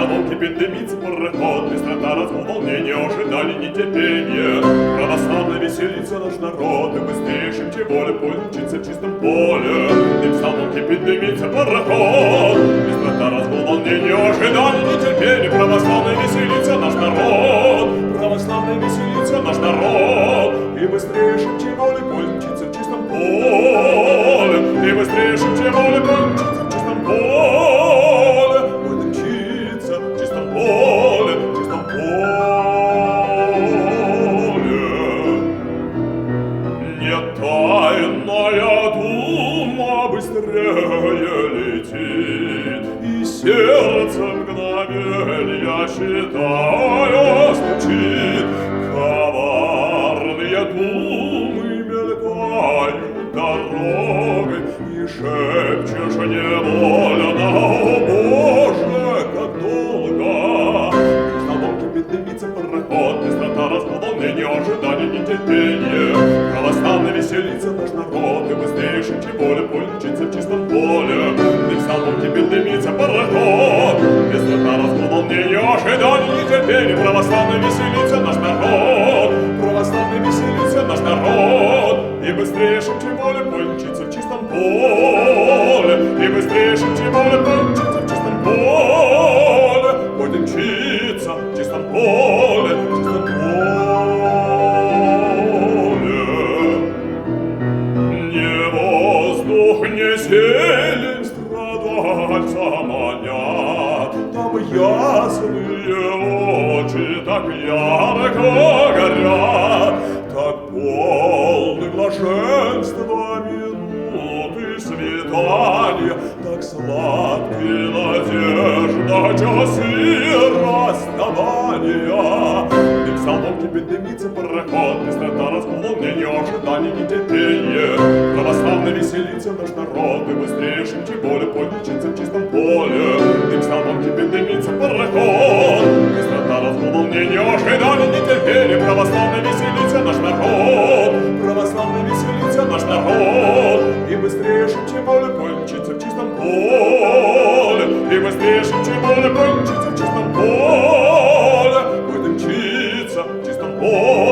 столом кипит, дымится пароход, быстрота, разгул, волнение, ожидание, нетерпение. Православно веселится наш народ, и быстрее, чем воля, польчится в чистом поле. Дым столом кипит, дымится пароход, быстрота, разгул, волнение, ожидание, нетерпение. Православно веселится наш народ, православно веселится наш народ, и быстрее, чем воля, польчится в чистом поле. И быстрее, чем воля, польчится в чистом поле. Будет мчиться в чистом поле, в чистом поле. Не тайная дума быстрее летит, и сердце мгновенья считая стучит. Коварные думы мелькают дорогой, и шепчешь невольно: о Боже, как долго! Дым столбом кипит, дымится пароход, быстрота, разгул, волнение, ожидание, нетерпение. Православно веселится наш народ, и быстрее, чем воля, польчится в чистом поле. Дым столбом кипит, дымится пароход, быстрота, разгул, волнение, ожидание, нетерпение. Православно веселится наш народ, православно веселится наш народ, и быстрее, чем воля, польчится в чистом поле. И быстрее, чем воля, польчится в чистом поле. Будем мчиться в чистом поле, в чистом поле. Не воздух, не зелень страдальца манят, там ясные очи так ярко горят, так полны блаженства минуты свидания, так сладки надежда часы расставания. Дым столбом кипит, дымится пароход, быстрота, разгул, волнение, ожидание, нетерпение. Православно веселится наш народ, и быстрее, чем воля, польчится в чистом поле. Дым столбом кипит, дымится пароход, быстрота, разгул, волнение, ожидание, нетерпение. Православно веселится наш народ, православно веселится наш народ, и быстрее, чем воля, польчится в чистом поле. И быстрее, чем воля, польчится в чистом поле. Будем мчиться в чистом поле.